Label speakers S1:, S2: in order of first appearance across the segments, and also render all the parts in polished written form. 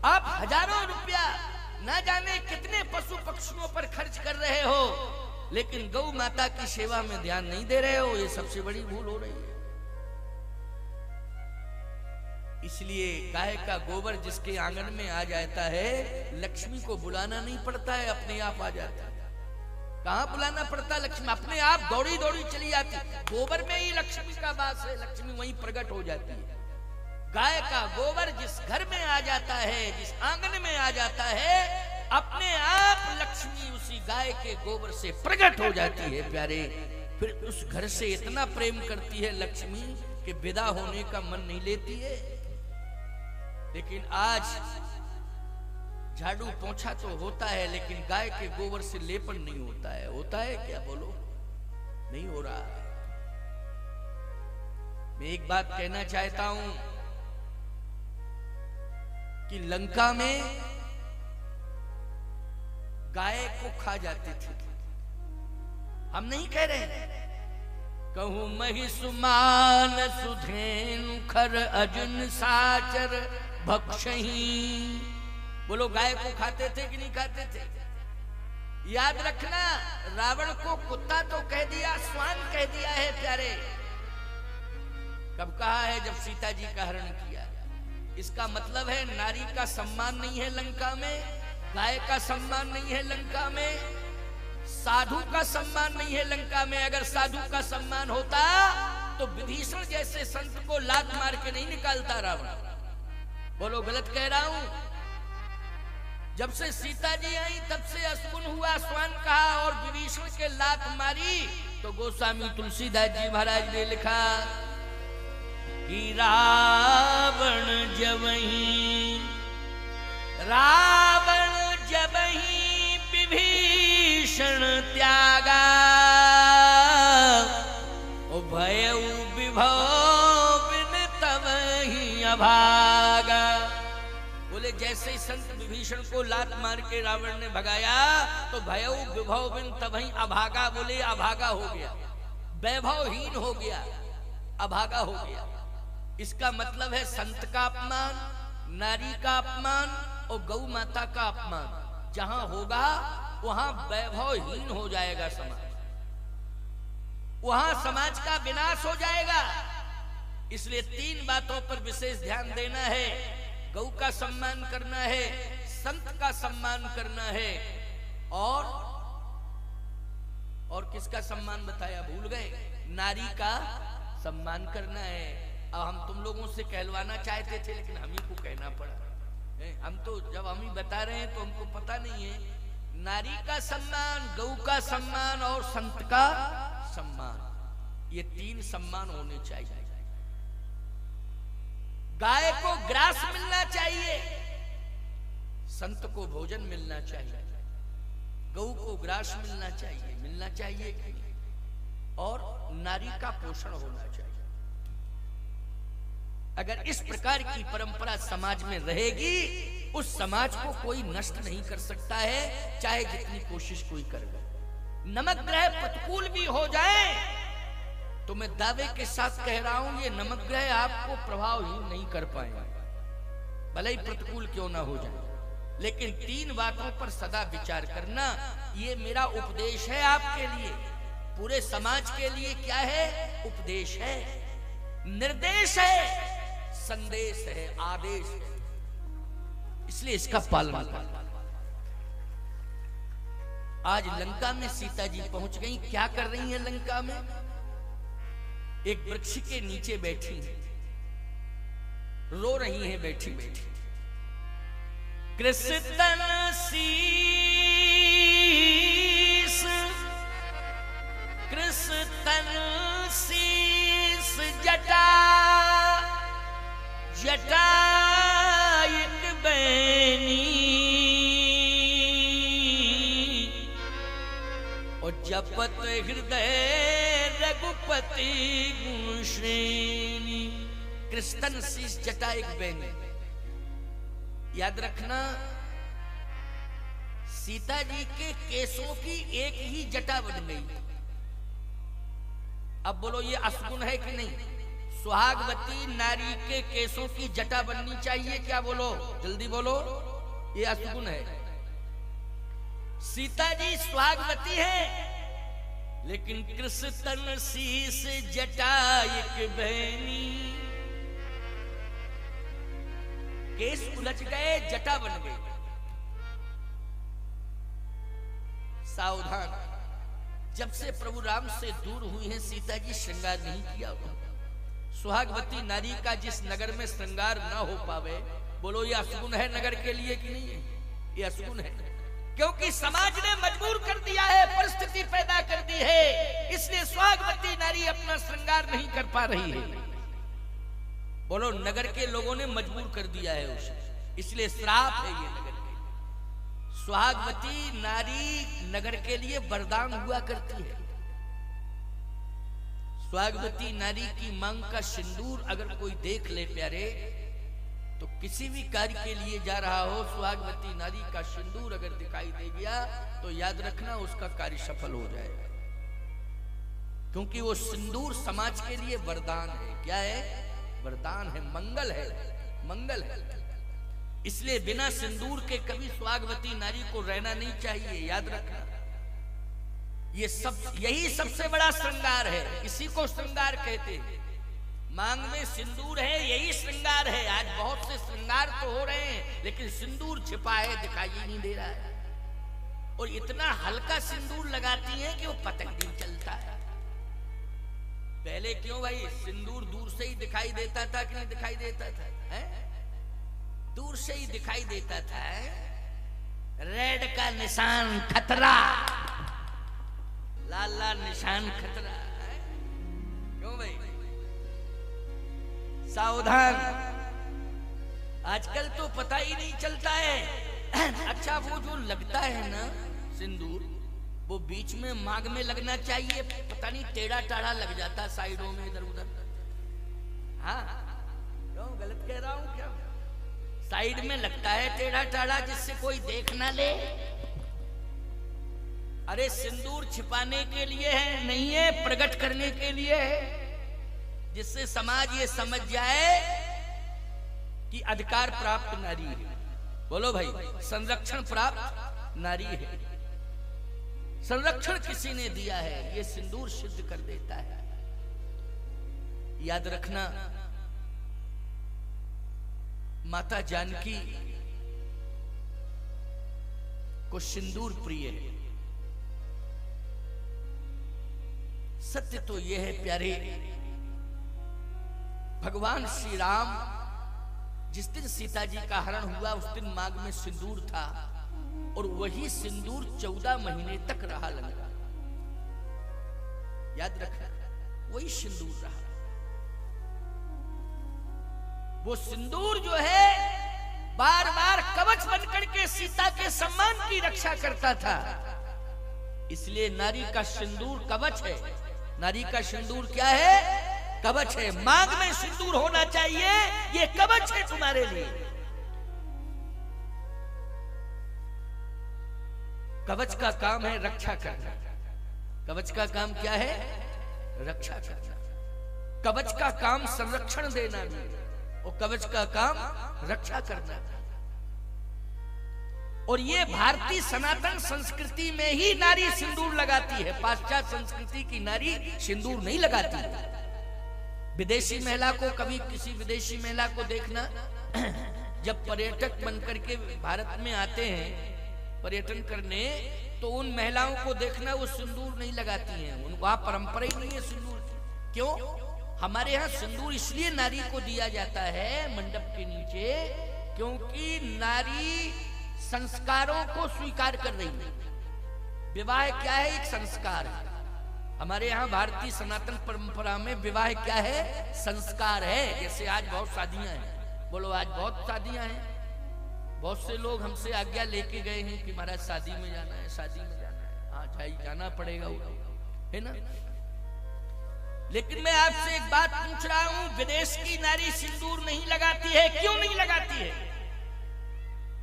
S1: आप हजारों रुपया ना जाने कितने पशु पक्षियों पर खर्च कर रहे हो, लेकिन गौ माता की सेवा में ध्यान नहीं दे रहे हो। ये सबसे बड़ी भूल हो रही है। इसलिए गाय का गोबर जिसके आंगन में आ जाता है, लक्ष्मी को बुलाना नहीं पड़ता है, अपने आप आ जाता है। कहां बुलाना पड़ता है? लक्ष्मी अपने आप दौड़ी दौड़ी चली जाती है। गोबर में ही लक्ष्मी का वास है, लक्ष्मी वहीं प्रकट हो जाती है। गाय का गोबर जिस घर में आ जाता है, जिस आंगन में आ जाता है, अपने आप लक्ष्मी उसी गाय के गोबर से प्रकट हो जाती है प्यारे। फिर उस घर से इतना प्रेम करती है लक्ष्मी कि विदा होने का मन नहीं लेती है। लेकिन आज झाड़ू पोंछा तो होता है, लेकिन गाय के गोबर से लेपन नहीं होता है। होता है क्या? बोलो, नहीं हो रहा है। मैं एक बात कहना चाहता हूं कि लंका में गाय को खा जाते थे। हम नहीं कह रहे, कहूं महिषुमान सुधेनु खर अर्जुन साचर भक्षही। बोलो, गाय को खाते थे कि नहीं खाते थे? याद रखना, रावण को कुत्ता तो कह दिया, स्वान कह दिया है प्यारे। कब कहा है? जब सीता जी का हरण किया। इसका मतलब है नारी का सम्मान नहीं है लंका में, गाय का सम्मान नहीं है लंका में, साधु का सम्मान नहीं है लंका में। अगर साधु का सम्मान होता तो विभीषण जैसे संत को लात मार के नहीं निकालता रावण। बोलो, गलत कह रहा हूं? जब से सीता जी आई तब से असगुन हुआ, स्वान कहा और विभीषण के लात मारी, तो गोस्वामी तुलसीदास जी महाराज ने लिखा कि रावण जबहि विभीषण त्यागा, ओ भयउ विभव बिन तबहि अभागा। बोले, जैसे ही संत विभीषण को लात मार के रावण ने भगाया तो भयउ विभव बिन तबहि अभागा। बोले, अभागा हो गया, वैभवहीन हो गया, अभागा हो गया। इसका मतलब है संत का अपमान, नारी का अपमान और गौ माता का अपमान जहां होगा वहां वैभवहीन हो जाएगा समाज, वहां समाज का विनाश हो जाएगा। इसलिए 3 बातों पर विशेष ध्यान देना है। गौ का सम्मान करना है, संत का सम्मान करना है, और किसका सम्मान बताया? भूल गए। नारी का सम्मान करना है। अब हम तुम लोगों से कहलवाना चाहते थे, लेकिन हम ही को कहना पड़ा। हम तो जब हम ही बता रहे हैं तो हमको पता नहीं है। नारी का सम्मान, गौ का सम्मान और संत का सम्मान, ये 3 सम्मान होने चाहिए। गाय को ग्रास मिलना चाहिए, संत को भोजन मिलना चाहिए, गौ को ग्रास मिलना चाहिए कि नहीं? और नारी का पोषण होना चाहिए। अगर इस प्रकार की परंपरा समाज में रहेगी, उस समाज को कोई नष्ट नहीं कर सकता है, चाहे जितनी कोशिश कोई करे। नमक ग्रह प्रतिकूल भी हो जाए तो मैं दावे के साथ कह रहा हूं, ये नमक ग्रह आपको प्रभावहीन नहीं कर पाएंगे, भले ही प्रतिकूल क्यों ना हो जाए। लेकिन 3 बातों पर सदा विचार करना, ये मेरा उपदेश है आपके लिए, पूरे समाज के लिए। क्या है? उपदेश है, निर्देश है, संदेश है, आदेश है। इसलिए इसका पालन करना। आज लंका में सीता जी पहुंच गई। क्या कर रही हैं लंका में? एक वृक्ष के नीचे बैठी हैं, रो रही हैं बैठी बैठी। कृष्ण शीस, कृष्ण शीस जटा, जटा एक बैनी, और जपत हृदय रघुपति गुण श्रेणी। कृष्ण शीस जटा एक बैनी। याद रखना, सीता जी के केसों की एक ही जटा बन गई। अब बोलो, ये असगुण है कि नहीं? सुहागवती नारी के केसों की जटा बननी चाहिए क्या? बोलो जल्दी बोलो, ये असगुन है। सीता जी सुहागवती है, लेकिन कृष्ण तन शीस जटा एक बहनी, केस उलझ गए, जटा बन गई। सावधान, जब से प्रभु राम से दूर हुई है सीता जी, श्रृंगार नहीं किया हुआ। सुहागवती नारी का जिस नगर में श्रृंगार ना हो पावे, बोलो ये असगुन है नगर के लिए कि नहीं है? ये असगुन है, क्योंकि समाज ने मजबूर कर दिया है, परिस्थिति पैदा कर दी है, इसलिए सुहागवती नारी अपना श्रृंगार नहीं कर पा रही है। बोलो नगर के लोगों ने मजबूर कर दिया है उसे, इसलिए श्राप है ये नगर के। सुहागवती नारी नगर के लिए वरदान हुआ करती है। सुहागवती नारी की मांग का सिंदूर अगर कोई देख ले प्यारे, तो किसी भी कार्य के लिए जा रहा हो, सुहागवती नारी का सिंदूर अगर दिखाई दे गया तो याद रखना उसका कार्य सफल हो जाएगा, क्योंकि वो सिंदूर समाज के लिए वरदान है। क्या है? वरदान है, मंगल है, मंगल है। इसलिए बिना सिंदूर के कभी सुहागवती नारी को रहना नहीं चाहिए, याद रखना। यही सबसे बड़ा श्रृंगार है, इसी को श्रृंगार कहते हैं। मांग में सिंदूर है, यही श्रृंगार है। आज बहुत से श्रृंगार तो हो रहे हैं, लेकिन सिंदूर छिपा है, दिखाई नहीं दे रहा है। और इतना हल्का सिंदूर लगाती है कि वो पता नहीं चलता है। पहले क्यों भाई, सिंदूर दूर से ही दिखाई देता था कि नहीं दिखाई देता था? है? दूर से ही दिखाई देता था। रेड का निशान खतरा, लाल लाल निशान खतरा है? क्यों भाई? सावधान, आजकल तो पता ही नहीं चलता है। अच्छा वो जो लगता है ना सिंदूर, वो बीच में मांग में लगना चाहिए, पता नहीं टेढ़ा टाढ़ा लग जाता साइडों में, इधर उधर। हाँ क्यों, गलत कह रहा हूं क्या? साइड में लगता है टेढ़ा टाढ़ा, जिससे कोई देख ना ले। अरे सिंदूर छिपाने के लिए है, नहीं है प्रकट करने के लिए है, जिससे समाज ये समझ जाए कि अधिकार प्राप्त नारी है। बोलो भाई, संरक्षण प्राप्त नारी है, संरक्षण किसी ने दिया है, ये सिंदूर सिद्ध कर देता है। याद रखना, माता जानकी को सिंदूर प्रिय है। सत्य तो यह है प्यारे, भगवान श्री राम जिस दिन सीता जी का हरण हुआ, उस दिन मांग में सिंदूर था, और वही सिंदूर 14 महीने तक रहा लंका। याद रखना, वही सिंदूर रहा। वो सिंदूर जो है बार बार कवच बनकर के सीता के सम्मान की रक्षा करता था। इसलिए नारी का सिंदूर कवच है। नारी का सिंदूर क्या है? कवच है। मांग में सिंदूर होना चाहिए, ये कवच है तुम्हारे लिए। कवच का काम है रक्षा करना। कवच का काम क्या है? रक्षा करना। कवच का काम संरक्षण देना भी, और कवच का काम रक्षा करना। और ये भारतीय सनातन संस्कृति में ही नारी सिंदूर लगाती है। पाश्चात्य संस्कृति की नारी सिंदूर नहीं लगाती। विदेशी महिला को, कभी किसी विदेशी महिला को देखना, जब पर्यटक बनकर के भारत में आते हैं पर्यटन करने, तो उन महिलाओं को देखना वो सिंदूर नहीं लगाती हैं। उनको वहां परंपरा ही नहीं है सिंदूर की। क्यों? हमारे यहाँ सिंदूर इसलिए नारी को दिया जाता है मंडप के नीचे, क्योंकि नारी संस्कारों को स्वीकार कर रही है। विवाह क्या है? एक संस्कार है। हमारे यहाँ भारतीय सनातन परंपरा में विवाह क्या है? संस्कार है। जैसे आज बहुत शादियां हैं, बोलो आज बहुत शादियां हैं। बहुत से लोग हमसे आज्ञा लेके गए हैं कि महाराज शादी में जाना है, शादी में जाना है। हाँ भाई जाना पड़ेगा, है ना। लेकिन मैं आपसे एक बात पूछ रहा हूं, विदेश की नारी सिंदूर नहीं लगाती है, क्यों नहीं लगाती है?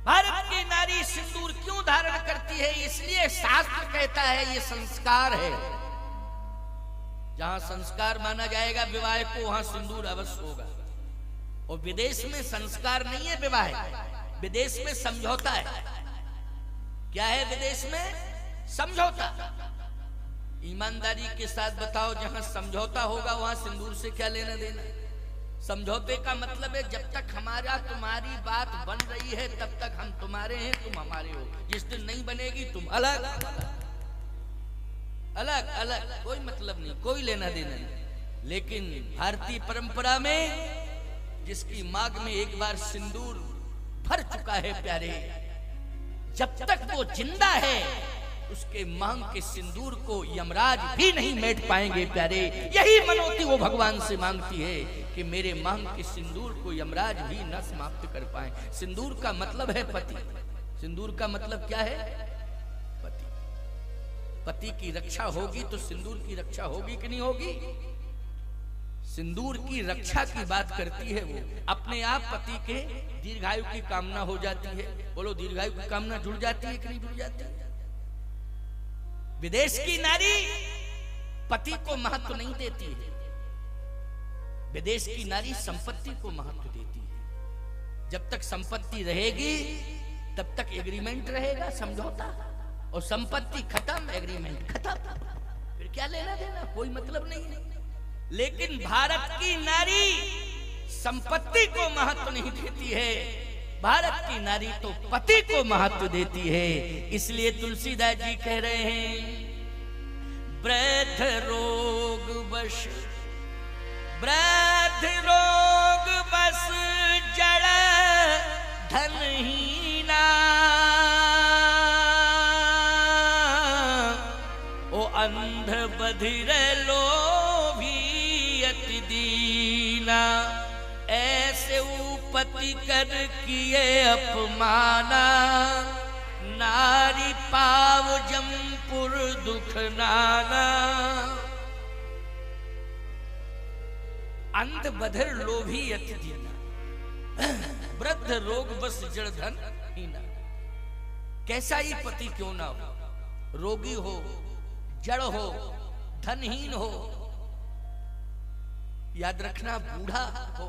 S1: भारत की नारी सिंदूर क्यों धारण करती है? इसलिए शास्त्र कहता है ये संस्कार है। जहां संस्कार माना जाएगा विवाह को, वहां सिंदूर अवश्य होगा। और विदेश में संस्कार नहीं है विवाह, विदेश में समझौता है। क्या है विदेश में? समझौता। ईमानदारी के साथ बताओ, जहां समझौता होगा वहां सिंदूर से क्या लेना देना? समझौते का मतलब है जब तक हमारा तुम्हारी बात बन रही है तब तक हम तुम्हारे हैं, तुम हमारे हो। जिस दिन नहीं बनेगी तुम अलग अलग अलग, कोई मतलब नहीं, कोई लेना देना नहीं। लेकिन भारतीय परंपरा में जिसकी मांग में एक बार सिंदूर भर चुका है प्यारे, जब तक वो जिंदा है उसके मांग के सिंदूर को यमराज भी नहीं मेट पाएंगे प्यारे। यही मनोती वो भगवान से मांगती है कि मेरे मांग के सिंदूर को यमराज भी न समाप्त कर पाए। सिंदूर का मतलब है पति। सिंदूर का मतलब क्या है? पति। पति की रक्षा होगी तो सिंदूर की रक्षा होगी कि नहीं होगी? सिंदूर की रक्षा की बात करती है वो। अपने आप पति के दीर्घायु की कामना हो जाती है। बोलो, दीर्घायु की कामना जुड़ जाती है कि नहीं जुड़ जाती? विदेश की नारी पति को महत्व नहीं देती है, विदेश की नारी संपत्ति को महत्व देती है। जब तक संपत्ति रहेगी तब तक एग्रीमेंट रहेगा, समझौता, और संपत्ति खत्म, एग्रीमेंट खत्म, फिर क्या लेना देना, कोई मतलब नहीं है। लेकिन भारत की नारी संपत्ति को महत्व नहीं देती है, भारत की नारी तो पति को महत्व देती है। इसलिए तुलसीदास जी कह रहे हैं, वृद्ध रोग बस, वृद्ध रोग बस जड़ धनहीना, ओ अंध बधिर लोभी अति दीना, ऐसे पति कर किए अपमाना, नारी पाव जमपुर दुख नाना। अंध बधिर लोभी अति दीना, वृद्ध रोग बस जड़ धन हीना। कैसा ही पति क्यों ना हो, रोगी हो, जड़ हो, धनहीन हो, याद रखना बूढ़ा हो,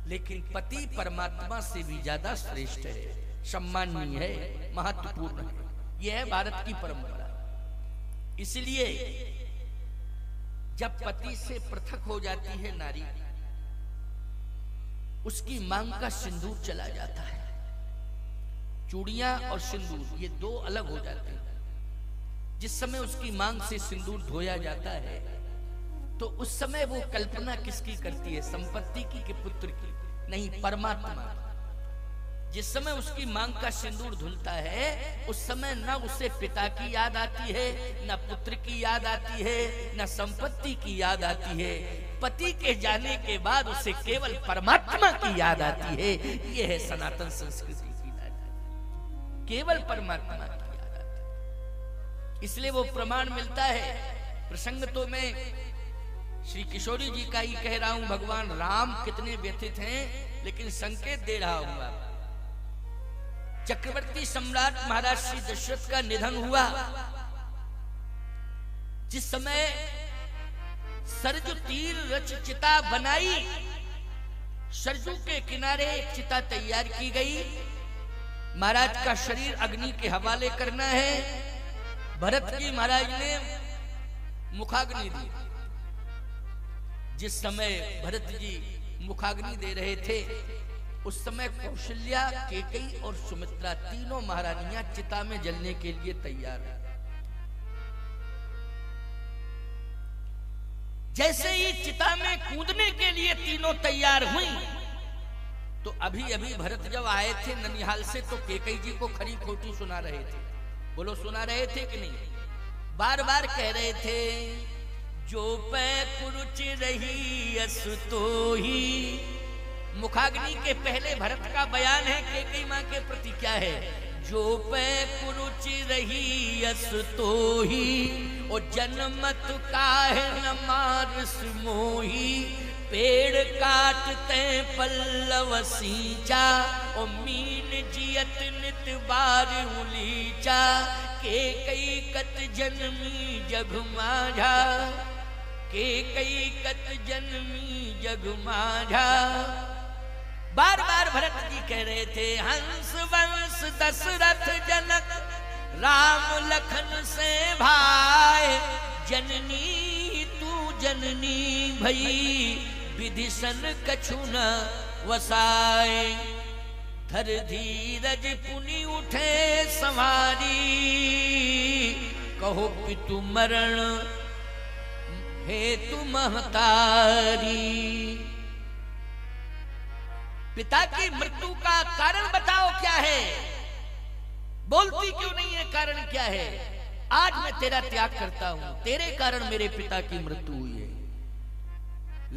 S1: लेकिन पति परमात्मा से भी ज्यादा श्रेष्ठ है, सम्माननीय है, महत्वपूर्ण है। यह है भारत की परंपरा। इसलिए जब पति से पृथक हो जाती है नारी, उसकी मांग का सिंदूर चला जाता है। चूड़ियां और सिंदूर ये दो अलग हो जाते हैं। जिस समय उसकी मांग से सिंदूर धोया जाता है तो उस समय वो कल्पना किसकी करती है? संपत्ति की कि पुत्र की? नहीं, परमात्मा। जिस समय उसकी मांग का सिंदूर धुलता है उस समय न उसे पिता की याद आती है, न पुत्र की याद आती है, न संपत्ति की याद आती है। पति के जाने के बाद उसे केवल परमात्मा की याद आती है। यह है सनातन संस्कृति की याद, केवल परमात्मा की याद आती है। इसलिए वो प्रमाण मिलता है। प्रसंग तो मैं श्री किशोरी जी का ही कह रहा हूं। भगवान राम कितने व्यथित हैं, लेकिन संकेत दे रहा हूं आप। चक्रवर्ती सम्राट महाराज श्री दशरथ का निधन हुआ। जिस समय सरजू तीर रच चिता बनाई, सरजू के किनारे एक चिता तैयार की गई। महाराज का शरीर अग्नि के हवाले करना है। भरत की महाराज ने मुखाग्नि दी। जिस समय भरत जी मुखाग्नि दे रहे थे उस समय कौशल्या, केकई और सुमित्रा तीनों महारानियां चिता में जलने के लिए तैयार हैं। जैसे ही चिता में कूदने के लिए तीनों तैयार हुई तो अभी अभी भरत जब आए थे ननिहाल से तो केकई जी को खरी खोटी सुना रहे थे। बोलो, सुना रहे थे कि नहीं? बार बार कह रहे थे, जो पै कुरुच रही असु तो ही। मुखाग्नि के पहले भरत का बयान है केकई मां के प्रति क्या है? जो पै कुरुच रही असु तो ही, ओ जनमत काहे न मारस मोही। पेड़ काटते पल्लव सींचा, ओ मीन जियत नित बार उलीचा। केकई कत जन्मी जग माझा। के कई कत जन्मी जग माझा। बार बार भरत जी कह रहे थे हंस वंश दशरथ जनक राम लखन से भाई, जननी तू जननी भई विधिसन कछु न वसाए। धर धीरज पुनि उठे संवारी, कहो पितु मरण हेतु महतारी। पिता की मृत्यु का कारण बताओ क्या है, बोलती क्यों नहीं है, कारण क्या है। आज मैं तेरा त्याग करता हूं, तेरे कारण मेरे पिता की मृत्यु हुई है।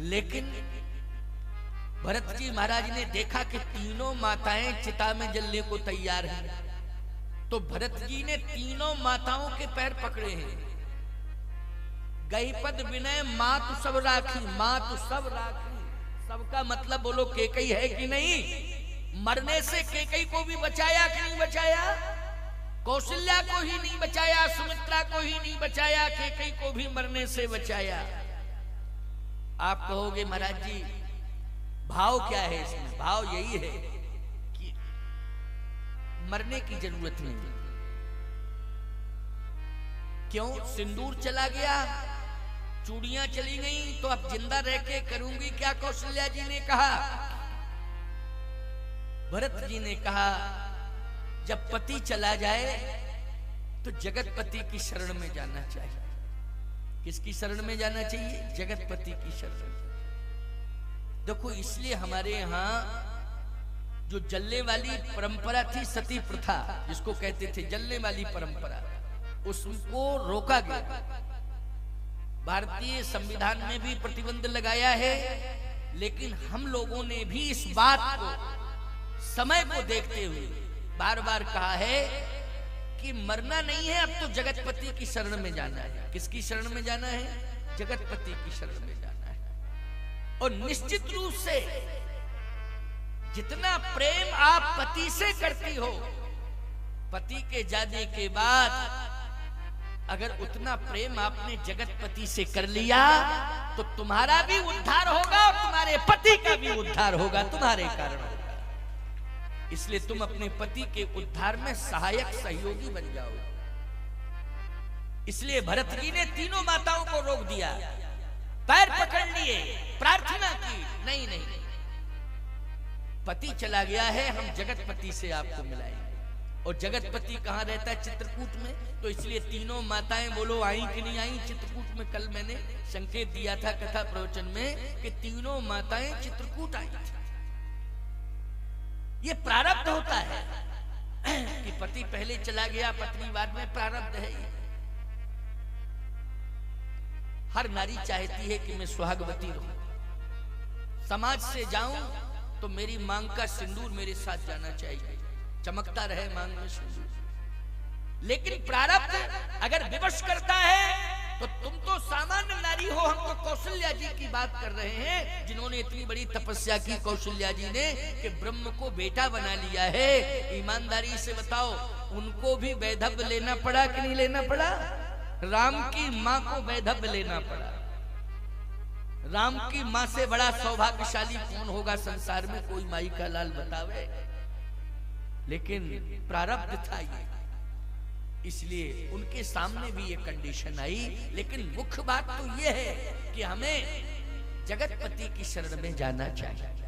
S1: लेकिन भरत जी महाराज ने देखा कि तीनों माताएं चिता में जलने को तैयार हैं, तो भरत जी ने तीनों माताओं के पैर पकड़े हैं। गई पद विनय मातु सब राखी, मातु सब राखी, सबका मतलब बोलो केकई है कि नहीं। मरने से केकई को भी बचाया कि नहीं बचाया, कौशल्या को ही नहीं बचाया, सुमित्रा को ही नहीं बचाया, केकई को भी मरने से बचाया। आप कहोगे महाराज जी भाव क्या है इसमें, भाव यही है कि मरने की जरूरत नहीं। क्यों, सिंदूर चला गया, चूड़ियां चली गई, तो अब जिंदा रह के करूंगी क्या, कौशल्या जी ने कहा। भरत जी ने कहा जब पति चला जाए तो जगतपति की शरण में जाना चाहिए। किसकी शरण में जाना चाहिए, जगतपति की शरण में। देखो इसलिए हमारे यहाँ जो जलने वाली परंपरा थी, सती प्रथा जिसको कहते थे, जलने वाली परंपरा, उसको रोका गया। भारतीय संविधान में भी प्रतिबंध लगाया है, लेकिन हम लोगों ने भी इस बात को समय को देखते हुए बार बार कहा है कि मरना नहीं है, अब तो जगतपति की शरण में जाना है। किसकी शरण में जाना है, जगतपति की शरण में जाना है। और निश्चित रूप से जितना प्रेम आप पति से करती हो, पति के जाने के बाद अगर उतना प्रेम आपने जगतपति से कर लिया तो तुम्हारा भी उद्धार होगा और तुम्हारे पति का भी उद्धार होगा, तुम्हारे कारण होगा। इसलिए तुम अपने पति के उद्धार में सहायक सहयोगी बन जाओ। इसलिए भरत जी ने तीनों माताओं को रोक दिया, पैर पकड़ लिए, प्रार्थना की, नहीं नहीं, पति चला गया है, हम जगतपति से आपको मिलाएंगे। और जगतपति कहाँ रहता है, चित्रकूट में। तो इसलिए तीनों माताएं बोलो आई कि नहीं आई चित्रकूट में। कल मैंने संकेत दिया था कथा प्रवचन में कि तीनों माताएं चित्रकूट आई थी। ये प्रारब्ध होता है कि पति पहले चला गया, पत्नी बाद में, प्रारब्ध है ये। हर नारी चाहती है कि मैं सुहागवती रहूं, समाज से जाऊं तो मेरी मांग का सिंदूर मेरे साथ जाना चाहिए, चमकता रहे मांग में सिंदूर। लेकिन प्रारब्ध अगर विवश करता है तो तुम तो सामान्य नारी हो, हम तो कौशल्या जी की बात कर रहे हैं, जिन्होंने इतनी बड़ी तपस्या की कौशल्या जी ने कि ब्रह्म को बेटा बना लिया है। ईमानदारी से बताओ, उनको भी वैधव्य लेना पड़ा कि नहीं लेना पड़ा? राम की माँ को वैधव्य लेना पड़ा। राम की माँ से बड़ा सौभाग्यशाली कौन होगा संसार में, कोई माई का लाल बतावे। लेकिन प्रारब्ध था ये, इसलिए उनके सामने भी ये कंडीशन आई। लेकिन मुख्य बात तो ये है कि हमें जगतपति की शरण में जाना चाहिए।